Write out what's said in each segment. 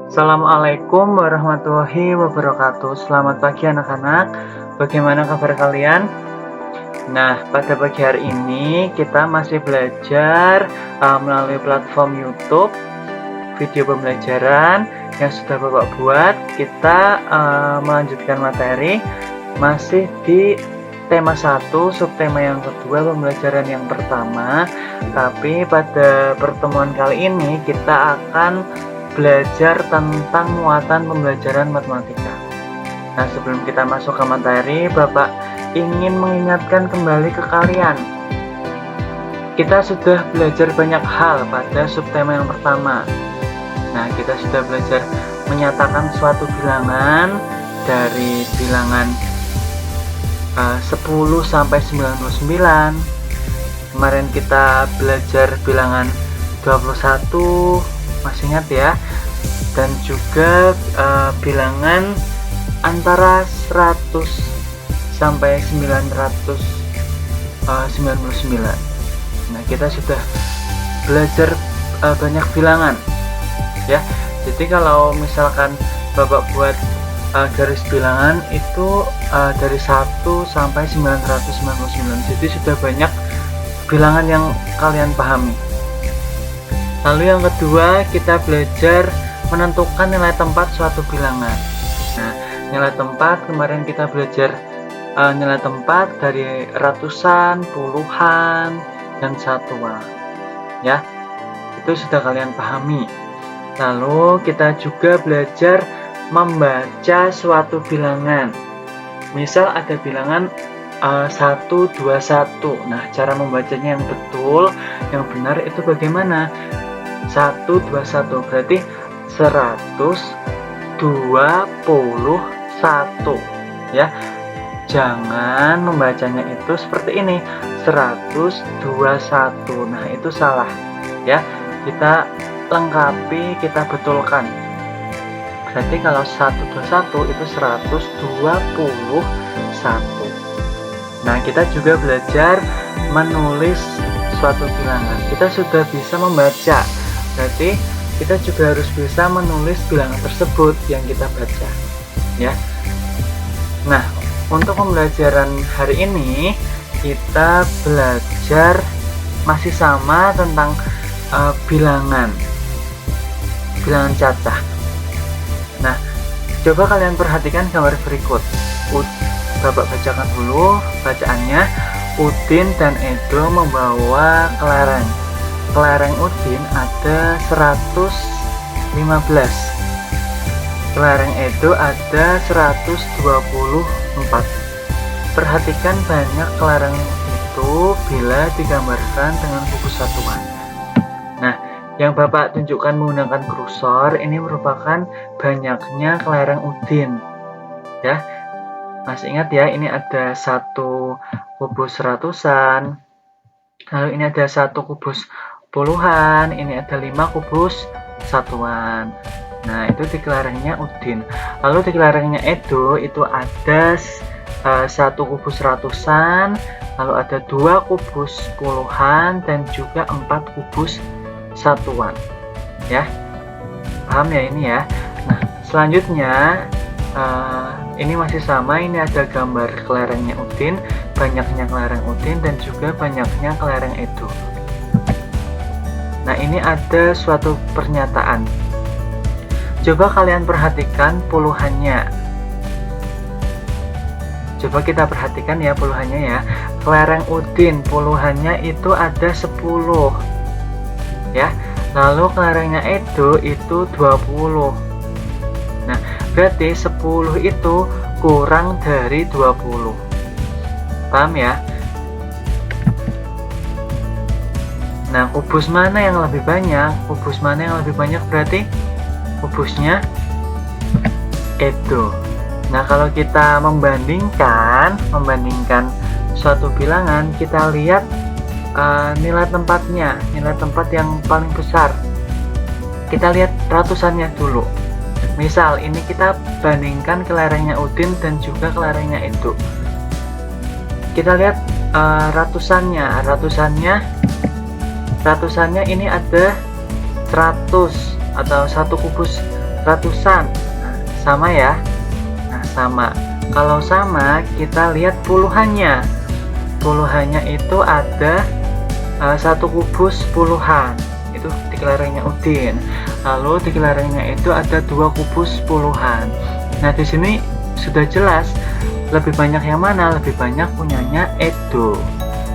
Assalamualaikum warahmatullahi wabarakatuh. Selamat pagi anak-anak. Bagaimana kabar kalian? Nah, pada pagi hari ini kita masih belajar melalui platform YouTube video pembelajaran yang sudah Bapak buat. Kita melanjutkan materi masih di tema 1, subtema yang kedua, pembelajaran yang pertama. Tapi pada pertemuan kali ini kita akan belajar tentang muatan pembelajaran matematika. Nah, sebelum kita masuk ke materi, Bapak ingin mengingatkan kembali ke kalian. Kita sudah belajar banyak hal pada subtema yang pertama. Nah, kita sudah belajar menyatakan suatu bilangan dari bilangan 10 sampai 99. Kemarin kita belajar bilangan 21, masih ingat ya? Dan juga bilangan antara 100 sampai 999. Nah, kita sudah belajar banyak bilangan ya. Jadi kalau misalkan Bapak buat garis bilangan itu dari 1 sampai 999. Jadi sudah banyak bilangan yang kalian pahami. Lalu yang kedua, kita belajar menentukan nilai tempat suatu bilangan. Nah, nilai tempat kemarin kita belajar nilai tempat dari ratusan, puluhan, dan satuan. Ya, itu sudah kalian pahami. Lalu kita juga belajar membaca suatu bilangan. Misal ada bilangan 121. Nah, cara membacanya yang betul, yang benar itu bagaimana? 121 berarti 121 ya. Jangan membacanya itu seperti ini, 121. Nah, itu salah ya. Kita lengkapi, kita betulkan. Berarti kalau 121 itu 121. Nah, kita juga belajar menulis suatu bilangan. Kita sudah bisa membaca, berarti kita juga harus bisa menulis bilangan tersebut yang kita baca ya. Nah, untuk pembelajaran hari ini kita belajar masih sama tentang bilangan cacah. Nah, coba kalian perhatikan gambar berikut. Bapak bacakan dulu bacaannya. Udin dan Edo membawa kelereng. Kelereng Udin ada 115. Kelereng Edo ada 124. Perhatikan banyak kelereng itu bila digambarkan dengan buku satuan. Nah, yang Bapak tunjukkan menggunakan kursor ini merupakan banyaknya kelereng Udin ya. Masih ingat ya, ini ada 1 kubus ratusan, lalu ini ada 1 kubus puluhan, ini ada 5 kubus satuan. Nah, itu di kelerengnya Udin. Lalu di kelerengnya Edo itu ada 1 kubus ratusan, lalu ada 2 kubus puluhan, dan juga 4 kubus satuan ya. Paham ya ini ya. Nah, selanjutnya ini masih sama, ini ada gambar kelerengnya Udin, banyaknya kelereng Udin, dan juga banyaknya kelereng Edo. Nah, ini ada suatu pernyataan. Coba kalian perhatikan puluhannya. Coba kita perhatikan ya puluhannya ya. Kelereng Udin puluhannya itu ada 10 ya. Lalu kelerengnya Edo itu 20. Nah, berarti 10 itu kurang dari 20. Paham ya? Nah, kubus mana yang lebih banyak? Kubus mana yang lebih banyak berarti kubusnya Edo. Nah, kalau kita membandingkan suatu bilangan, kita lihat nilai tempatnya, nilai tempat yang paling besar. Kita lihat ratusannya dulu. Misal ini kita bandingkan kelerengnya Udin dan juga kelerengnya Edo. Kita lihat ratusannya ini ada 100 atau 1 kubus ratusan. Nah, sama ya. Nah, sama. Kalau sama, kita lihat puluhannya. Puluhannya itu ada satu kubus puluhan. Itu di kelerengnya Udin. Lalu di kelerengnya itu ada 2 kubus puluhan. Nah, di sini sudah jelas lebih banyak yang mana? Lebih banyak punyanya Edo.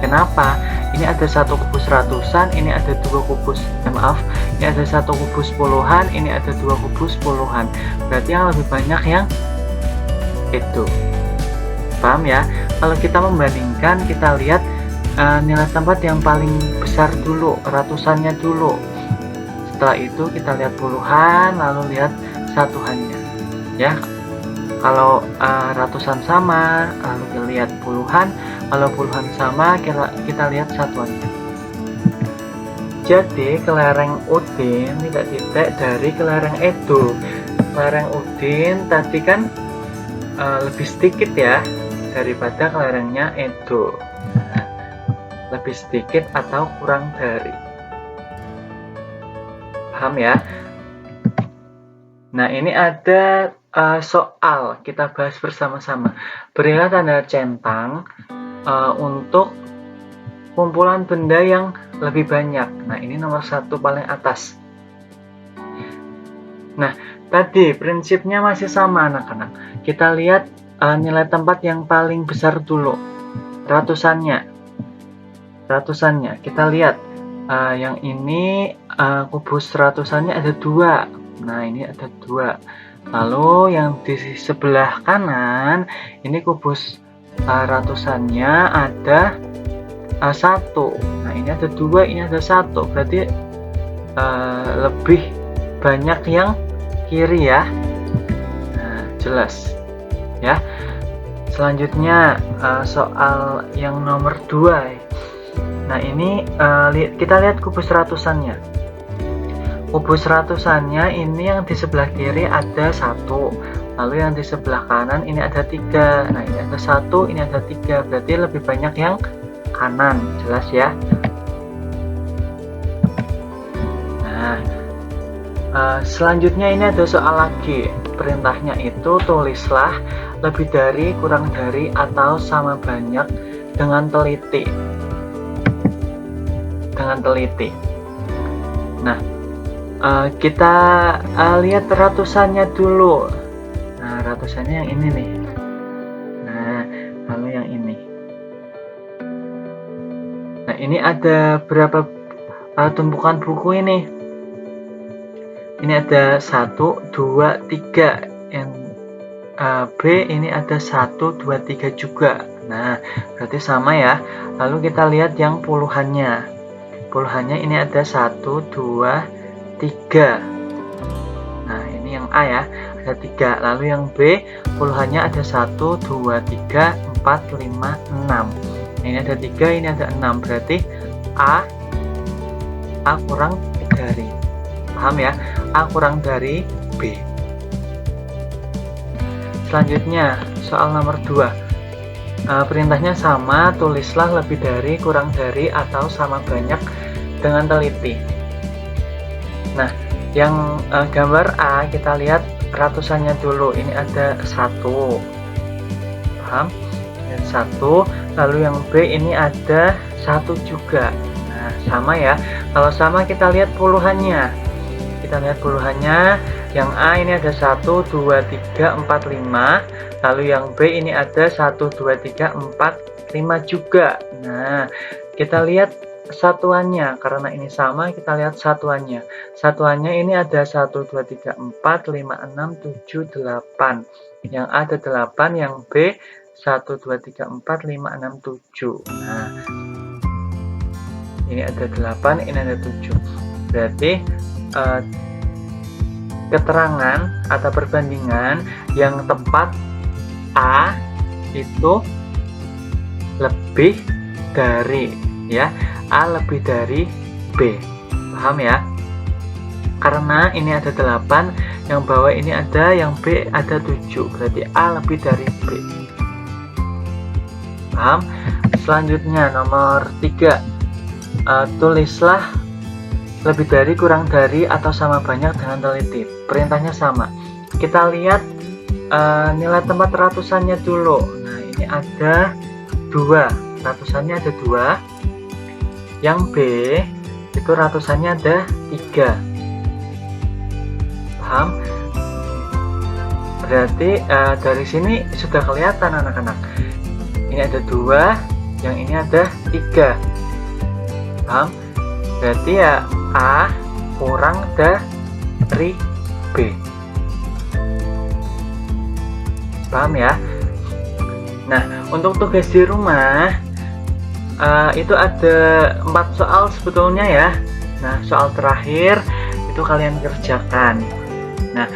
Kenapa? Ini ada 1 kubus ratusan, ini ada 2 kubus, ini ada 1 kubus puluhan, ini ada 2 kubus puluhan. Berarti yang lebih banyak yang Edo. Paham ya? Kalau kita membandingkan, kita lihat nilai tempat yang paling besar dulu, ratusannya dulu. Setelah itu kita lihat puluhan, lalu lihat satuannya. Ya, kalau ratusan sama, lalu kita lihat puluhan. Kalau puluhan sama, kita lihat satuannya. Jadi kelereng Udin tidak titik dari kelereng Edo. Kelereng Udin tadi kan lebih sedikit ya daripada kelerengnya Edo. Lebih sedikit atau kurang dari. Paham ya? Nah, ini ada soal kita bahas bersama-sama. Berilah tanda centang untuk kumpulan benda yang lebih banyak. Nah, ini nomor 1 paling atas. Nah, tadi prinsipnya masih sama anak-anak. Kita lihat nilai tempat yang paling besar dulu, ratusannya. Kita lihat yang ini kubus ratusannya ada 2. Nah, ini ada 2. Lalu yang di sebelah kanan ini kubus ratusannya ada 1. Nah, ini ada 2, ini ada 1. Berarti lebih banyak yang kiri ya. Nah, jelas ya. Selanjutnya soal yang nomor 2. Nah, ini kita lihat kubus ratusannya. Kubus ratusannya ini yang di sebelah kiri ada 1. Lalu yang di sebelah kanan ini ada 3. Nah, ini ada 1, ini ada 3. Berarti lebih banyak yang kanan. Jelas ya. Nah, selanjutnya ini ada soal lagi. Perintahnya itu tulislah lebih dari, kurang dari, atau sama banyak dengan teliti. Nah, kita lihat ratusannya dulu. Nah, ratusannya yang ini nih. Nah, lalu yang ini. Nah, ini ada berapa tumpukan buku ini? Ini ada 1, 2, 3. Yang B ini ada 1, 2, 3 juga. Nah, berarti sama ya. Lalu kita lihat yang puluhannya. Puluhannya ini ada 1, 2, 3. Nah, ini yang A ya, ada 3. Lalu yang B puluhannya ada 1, 2, 3, 4, 5, 6. Nah, ini ada 3, ini ada 6. Berarti A kurang dari. Paham ya? A kurang dari B. Selanjutnya soal nomor 2. Perintahnya sama, tulislah lebih dari, kurang dari, atau sama banyak dengan teliti. Nah, yang gambar A kita lihat ratusannya dulu. Ini ada 1. Paham? Ini 1. Lalu yang B ini ada 1 juga. Nah, sama ya. Kalau sama kita lihat puluhannya. Yang A ini ada 1, 2, 3, 4, 5. Lalu yang B ini ada 1, 2, 3, 4, 5 juga. Nah, kita lihat satuannya. Karena ini sama, kita lihat satuannya. Satuannya ini ada 1, 2, 3, 4, 5, 6, 7, 8. Yang A ada 8, yang B 1, 2, 3, 4, 5, 6, 7. Nah, ini ada 8, ini ada 7. Berarti keterangan atau perbandingan yang tepat A itu lebih dari, ya, A lebih dari B. Paham ya? Karena ini ada 8, yang bawah ini ada, yang B ada 7. Berarti A lebih dari B. Paham? Selanjutnya nomor 3. Tulislah lebih dari, kurang dari, atau sama banyak dengan teliti. Perintahnya sama. Kita lihat nilai tempat ratusannya dulu. Nah, ini ada 2, ratusannya ada 2. Yang B itu ratusannya ada 3. Paham? Berarti dari sini sudah kelihatan anak-anak. Ini ada 2, yang ini ada 3. Paham? Berarti ya A kurang dari B. Paham ya? Nah, untuk tugas di rumah itu ada 4 soal sebetulnya ya. Nah, soal terakhir itu kalian kerjakan. Nah,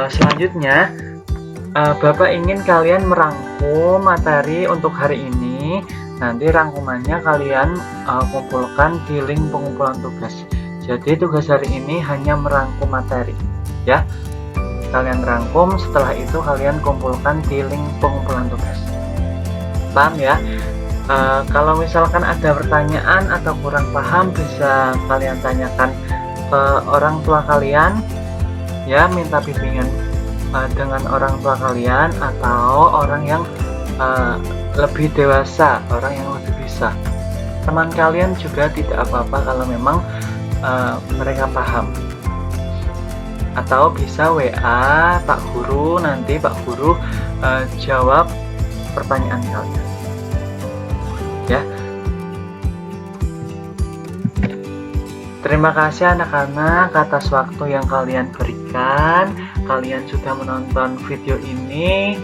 selanjutnya Bapak ingin kalian merangkum materi untuk hari ini. Nanti rangkumannya kalian kumpulkan di link pengumpulan tugas. Jadi tugas hari ini hanya merangkum materi ya. Kalian rangkum, setelah itu kalian kumpulkan di link pengumpulan tugas. Paham ya? Kalau misalkan ada pertanyaan atau kurang paham, bisa kalian tanyakan ke orang tua kalian ya, minta bimbingan dengan orang tua kalian atau orang yang lebih dewasa, orang yang lebih bisa. Teman kalian juga tidak apa-apa kalau memang mereka paham. Atau bisa WA Pak Guru, nanti Pak Guru jawab pertanyaan kalian ya. Terima kasih anak-anak atas waktu yang kalian berikan. Kalian sudah menonton video ini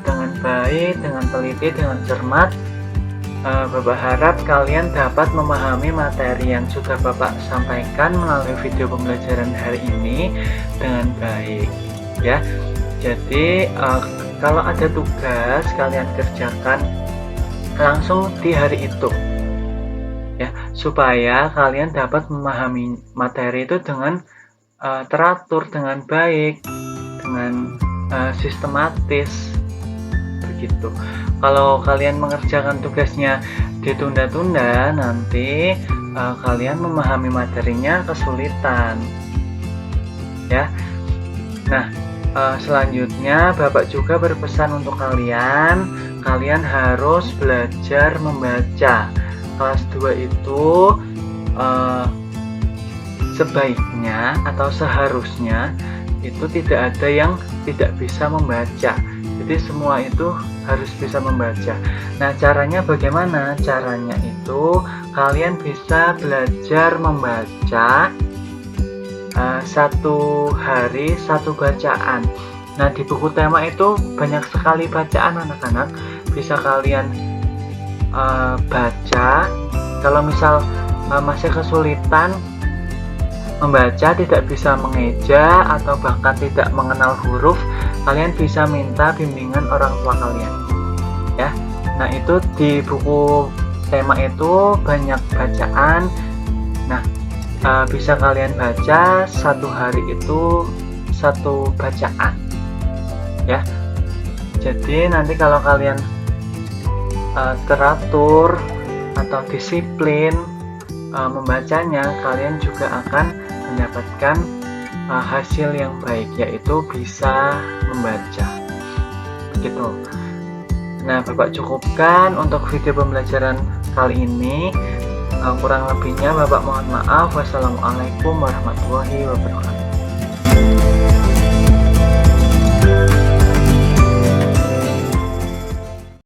dengan baik, dengan teliti, dengan cermat. Bapak harap kalian dapat memahami materi yang sudah Bapak sampaikan melalui video pembelajaran hari ini dengan baik ya. Jadi kalau ada tugas kalian kerjakan langsung di hari itu ya, supaya kalian dapat memahami materi itu dengan teratur, dengan baik, dengan sistematis begitu. Kalau kalian mengerjakan tugasnya ditunda-tunda, nanti kalian memahami materinya kesulitan ya. Nah, selanjutnya Bapak juga berpesan untuk kalian harus belajar membaca. Kelas 2 itu sebaiknya atau seharusnya itu tidak ada yang tidak bisa membaca. Jadi semua itu harus bisa membaca. Nah, caranya bagaimana? Caranya itu kalian bisa belajar membaca 1 hari 1 bacaan. Nah, di buku tema itu banyak sekali bacaan anak-anak. Bisa kalian baca. Kalau misal masih kesulitan membaca, tidak bisa mengeja atau bahkan tidak mengenal huruf, kalian bisa minta bimbingan orang tua kalian ya. Nah, itu di buku tema itu banyak bacaan. Nah, bisa kalian baca 1 hari itu 1 bacaan ya. Jadi nanti kalau kalian teratur atau disiplin membacanya, kalian juga akan mendapatkan hasil yang baik, yaitu bisa membaca begitu. Nah, Bapak cukupkan untuk video pembelajaran kali ini. Kurang lebihnya Bapak mohon maaf. Wassalamualaikum warahmatullahi wabarakatuh.